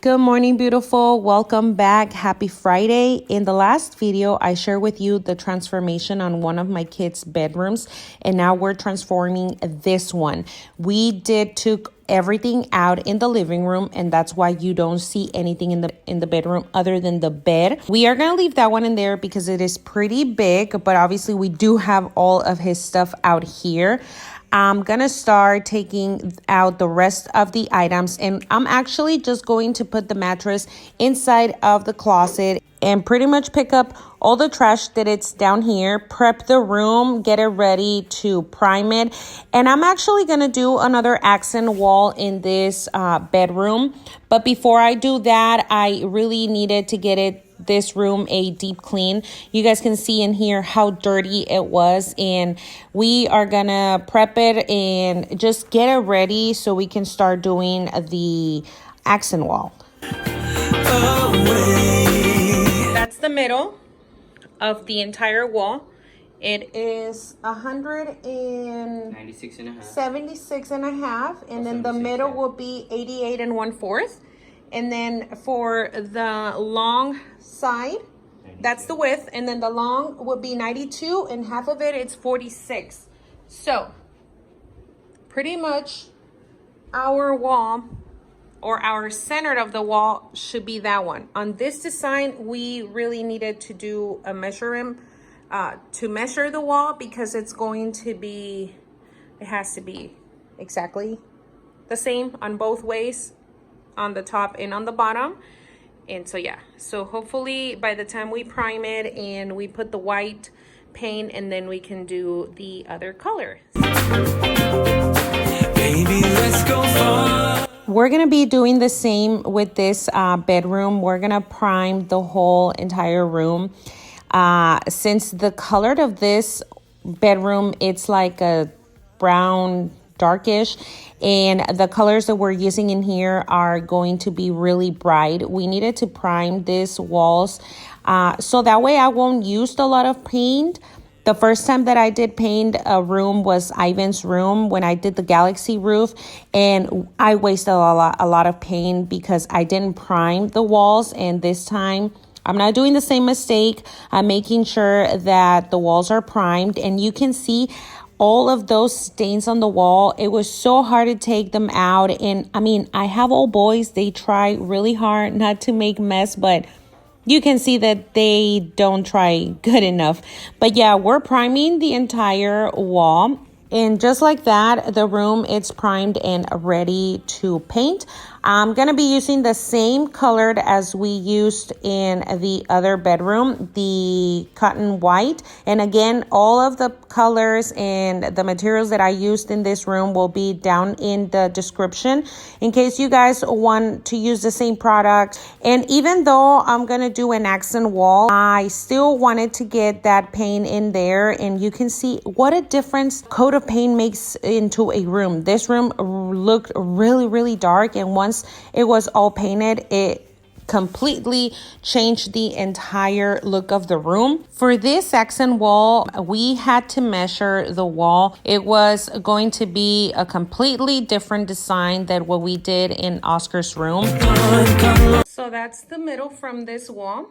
Good morning, beautiful. Welcome back. Happy Friday. In the last video, I shared with you the transformation on one of my kids' bedrooms, and now we're transforming this one. We took everything out in the living room, and that's why you don't see anything in the bedroom other than the bed. We are going to leave that one in there because it is pretty big, but obviously we do have all of his stuff out here. I'm gonna start taking out the rest of the items, and I'm actually just going to put the mattress inside of the closet and pretty much pick up all the trash that it's down here, prep the room, get it ready to prime it. And I'm actually gonna do another accent wall in this bedroom. But before I do that, I really needed to get this room a deep clean. You guys can see in here how dirty it was, and we are gonna prep it and just get it ready so we can start doing the accent wall. That's the middle of the entire wall. It is 196 and a half, and then the middle will be 88 and 1/4. And then for the long side, that's the width, and then the long would be 92, and half of it's 46. So pretty much our wall, or our center of the wall, should be that one. On this design, we really needed to do a measuring to measure the wall, because it's going to be, it has to be exactly the same on both ways, on the top and on the bottom. And so yeah, so hopefully by the time we prime it and we put the white paint, and then we can do the other color. Baby, let's go far. We're gonna be doing the same with this bedroom. We're gonna prime the whole entire room. Since the color of this bedroom, it's like a brown darkish, and the colors that we're using in here are going to be really bright. We needed to prime these walls so that way I won't use a lot of paint. The first time that I did paint a room was Ivan's room when I did the galaxy roof, and I wasted a lot of paint because I didn't prime the walls. And this time I'm not doing the same mistake. I'm making sure that the walls are primed, and you can see all of those stains on the wall. It was so hard to take them out. And I mean, I have all boys. They try really hard not to make mess, but you can see that they don't try good enough. But yeah, we're priming the entire wall. And just like that, the room is primed and ready to paint. I'm going to be using the same colored as we used in the other bedroom, the cotton white. And again, all of the colors and the materials that I used in this room will be down in the description in case you guys want to use the same product. And even though I'm going to do an accent wall, I still wanted to get that paint in there. And you can see what a difference coat of paint makes into a room. This room looked really, really dark, and once it was all painted, it completely changed the entire look of the room. For this accent wall, we had to measure the wall. It was going to be a completely different design than what we did in Oscar's room. So that's the middle from this wall.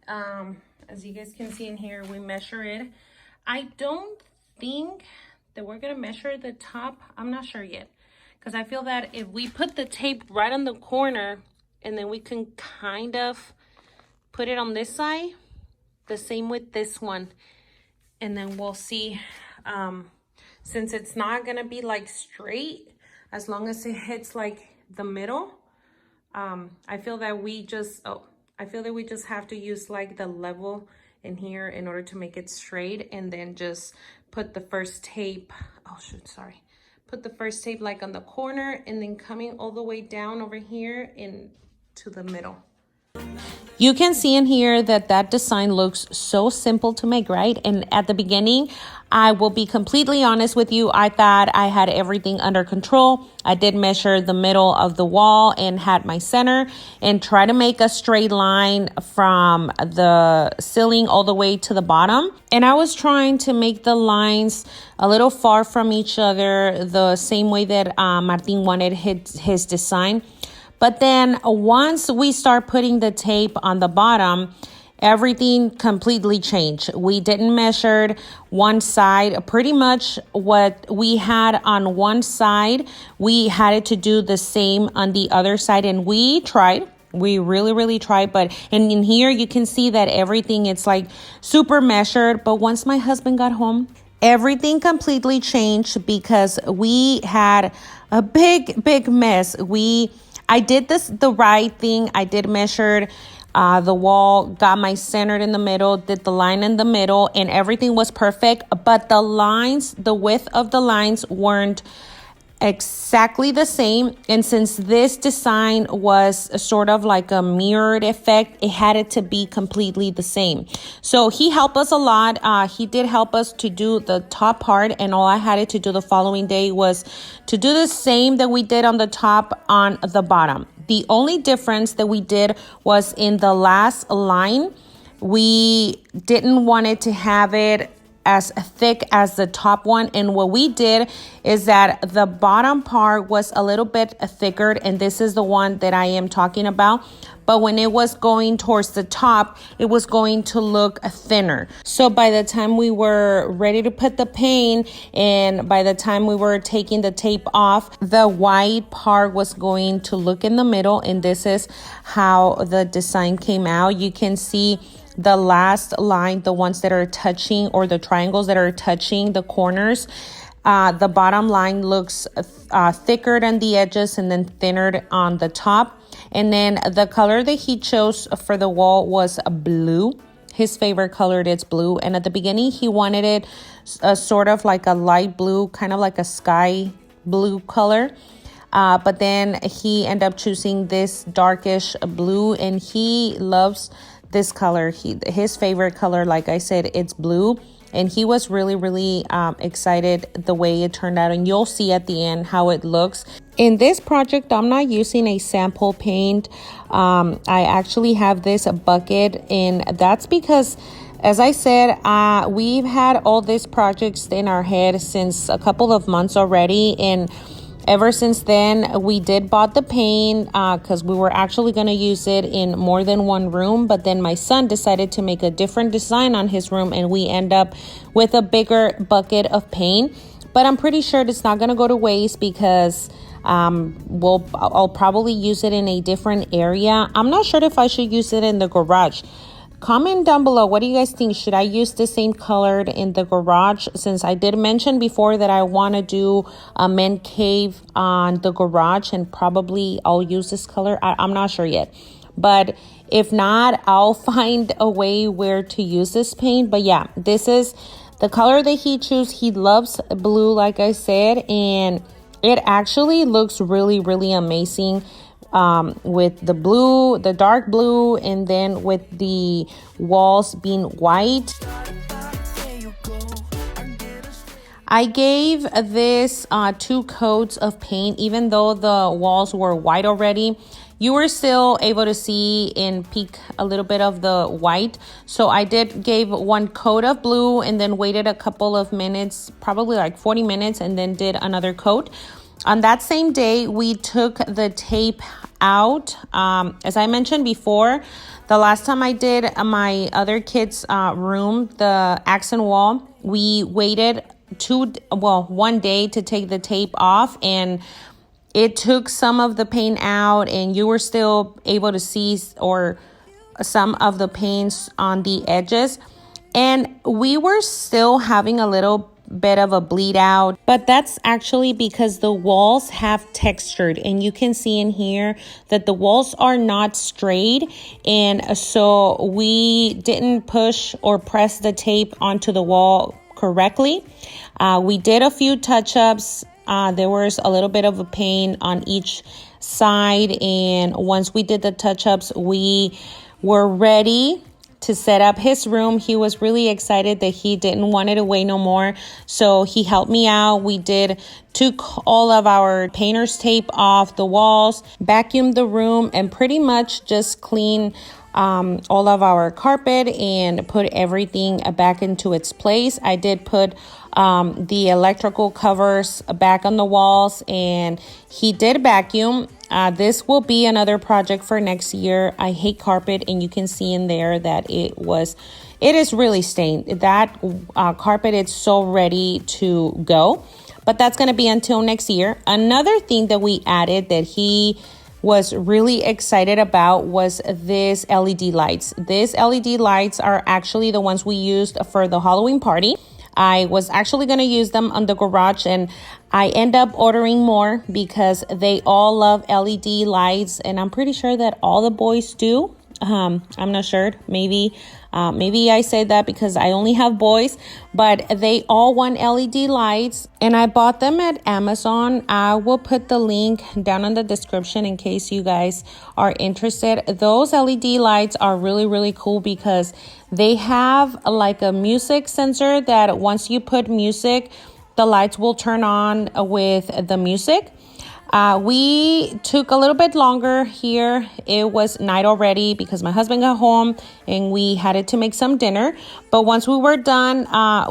As you guys can see in here, we measure it. I don't think that we're gonna measure the top. I'm not sure yet, because I feel that if we put the tape right on the corner, and then we can kind of put it on this side, the same with this one, and then we'll see. Since it's not gonna be like straight, as long as it hits like the middle, I feel that we just have to use like the level in here in order to make it straight, and then just put the first tape, put the first tape like on the corner, and then coming all the way down over here into the middle. You can see in here that that design looks so simple to make, right? And at the beginning, I will be completely honest with you, I thought I had everything under control. I did measure the middle of the wall and had my center and try to make a straight line from the ceiling all the way to the bottom. And I was trying to make the lines a little far from each other, the same way that Martin wanted his design. But then once we start putting the tape on the bottom, everything completely changed. We didn't measure one side. Pretty much what we had on one side, we had it to do the same on the other side. And we tried. We really tried. But in here, you can see that everything, it's like super measured. But once my husband got home, everything completely changed because we had a big mess. I did the right thing. I did measure the wall, got my centered in the middle, did the line in the middle, and everything was perfect. But the lines, the width of the lines weren't exactly the same. And since this design was sort of like a mirrored effect, it had it to be completely the same. So he helped us a lot. He did help us to do the top part, and all I had it to do the following day was to do the same that we did on the top on the bottom. The only difference that we did was in the last line. We didn't want it to have it as thick as the top one. And what we did is that the bottom part was a little bit thicker, and this is the one that I am talking about. But when it was going towards the top, it was going to look thinner. So by the time we were ready to put the paint, and by the time we were taking the tape off, the white part was going to look in the middle. And this is how the design came out. You can see the last line, the ones that are touching, or the triangles that are touching the corners. The bottom line looks thicker than the edges and then thinner on the top. And then the color that he chose for the wall was blue. His favorite color, it's blue. And at the beginning, he wanted it sort of like a light blue, kind of like a sky blue color. But then he ended up choosing this darkish blue, and he loves this color. His favorite color, like I said, it's blue. And he was really excited the way it turned out. And you'll see at the end how it looks. In this project, I'm not using a sample paint. I actually have this bucket, and that's because, as I said, we've had all these projects in our head since a couple of months already. And ever since then, we did bought the paint because we were actually going to use it in more than one room. But then my son decided to make a different design on his room, and we end up with a bigger bucket of paint. But I'm pretty sure it's not going to go to waste because I'll probably use it in a different area. I'm not sure if I should use it in the garage. Comment down below, what do you guys think? Should I use the same color in the garage? Since I did mention before that I want to do a man cave on the garage, and probably I'll use this color. I'm not sure yet. But if not, I'll find a way where to use this paint. But yeah, this is the color that he chose. He loves blue, like I said, and it actually looks really amazing. With the blue, the dark blue, and then with the walls being white. I gave this 2 coats of paint. Even though the walls were white already, you were still able to see and peek a little bit of the white. So I gave 1 coat of blue, and then waited a couple of minutes, probably like 40 minutes, and then did another coat. On that same day, we took the tape out. As I mentioned before, the last time I did my other kid's room, the accent wall, we waited 1 day to take the tape off, and it took some of the paint out, and you were still able to see or some of the paints on the edges. And we were still having a little bit of a bleed out, but that's actually because the walls have textured, and you can see in here that the walls are not straight, and so we didn't push or press the tape onto the wall correctly. We did a few touch-ups. There was a little bit of a paint on each side, and once we did the touch-ups, we were ready to set up his room. He was really excited that he didn't want it away no more. So he helped me out. We took all of our painter's tape off the walls, vacuumed the room, and pretty much just cleaned all of our carpet and put everything back into its place. I did put the electrical covers back on the walls, and he did vacuum. This will be another project for next year. I hate carpet, and you can see in there that it is really stained. That carpet is so ready to go, but that's going to be until next year. Another thing that we added that he was really excited about was this LED lights. These LED lights are actually the ones we used for the Halloween party. I was actually going to use them on the garage, and I end up ordering more because they all love LED lights, and I'm pretty sure that all the boys do. I'm not sure. Maybe I say that because I only have boys, but they all want LED lights, and I bought them at Amazon. I will put the link down in the description in case you guys are interested. Those LED lights are really, really cool because they have like a music sensor that once you put music, the lights will turn on with the music. We took a little bit longer here. It was night already because my husband got home and we had to make some dinner. But once we were done,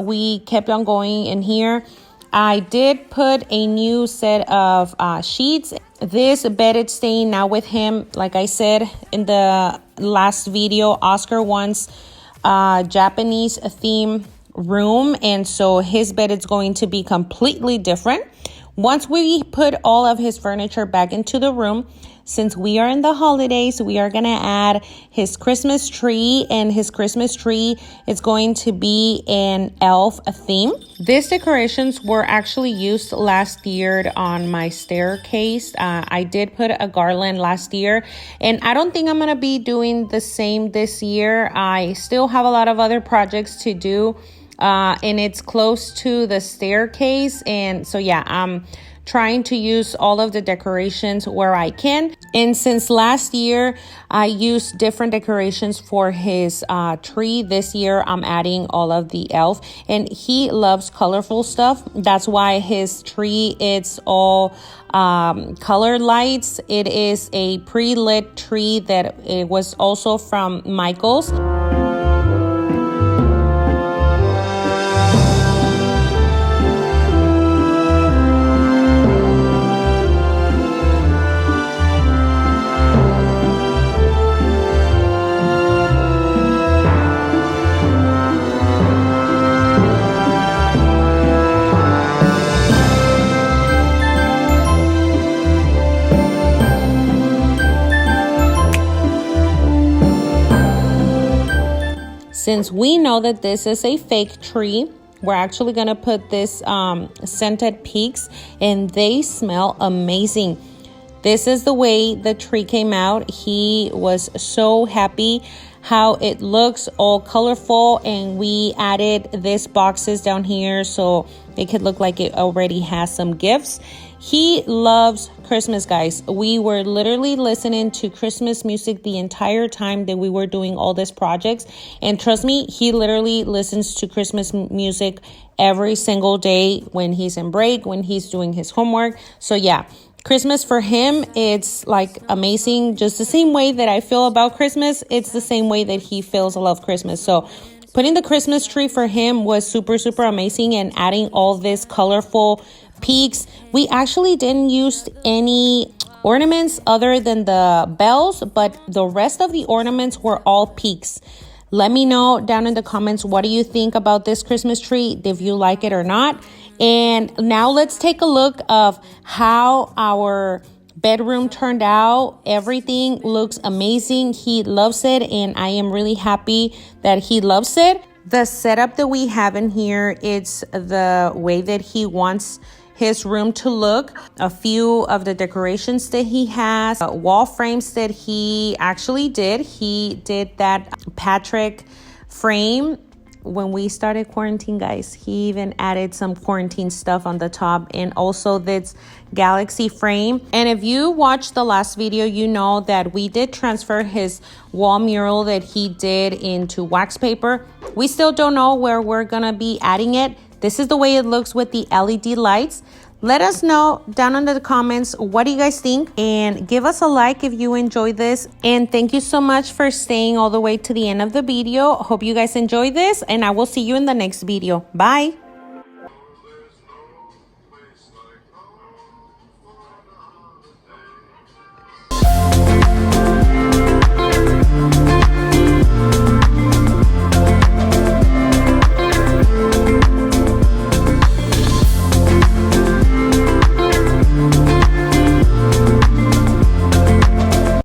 we kept on going in here. I did put a new set of sheets. This bed is staying now with him. Like I said in the last video, Oscar wants a Japanese theme room, and so his bed is going to be completely different. Once we put all of his furniture back into the room, since we are in the holidays, we are going to add his Christmas tree, and his Christmas tree is going to be an elf theme. These decorations were actually used last year on my staircase. I did put a garland last year, and I don't think I'm going to be doing the same this year. I still have a lot of other projects to do. And it's close to the staircase, and so yeah, I'm trying to use all of the decorations where I can. And since last year I used different decorations for his tree, this year I'm adding all of the elf, and he loves colorful stuff. That's why his tree, it's all colored lights. It is a pre-lit tree that it was also from Michael's. Since we know that this is a fake tree, we're actually going to put this scented peaks, and they smell amazing. This is the way the tree came out. He was so happy how it looks all colorful, and we added these boxes down here so it could look like it already has some gifts. He loves Christmas, guys. We were literally listening to Christmas music the entire time that we were doing all these projects. And trust me, he literally listens to Christmas music every single day when he's in break, when he's doing his homework. So yeah, Christmas for him, it's like amazing. Just the same way that I feel about Christmas, it's the same way that he feels love Christmas. So putting the Christmas tree for him was super, super amazing, and adding all this colorful peaks. We actually didn't use any ornaments other than the bells, but the rest of the ornaments were all peaks. Let me know down in the comments, what do you think about this Christmas tree, if you like it or not. And now let's take a look of how our bedroom turned out. Everything looks amazing. He loves it, and I am really happy that he loves it. The setup that we have in here, it's the way that he wants his room to look. A few of the decorations that he has, wall frames that he actually did. He did that Patrick frame when we started quarantine, guys. He even added some quarantine stuff on the top, and also this galaxy frame. And if you watched the last video, you know that we did transfer his wall mural that he did into wax paper. We still don't know where we're gonna be adding it. This is the way it looks with the LED lights. Let us know down in the comments, what do you guys think? And give us a like if you enjoyed this. And thank you so much for staying all the way to the end of the video. Hope you guys enjoyed this, and I will see you in the next video. Bye.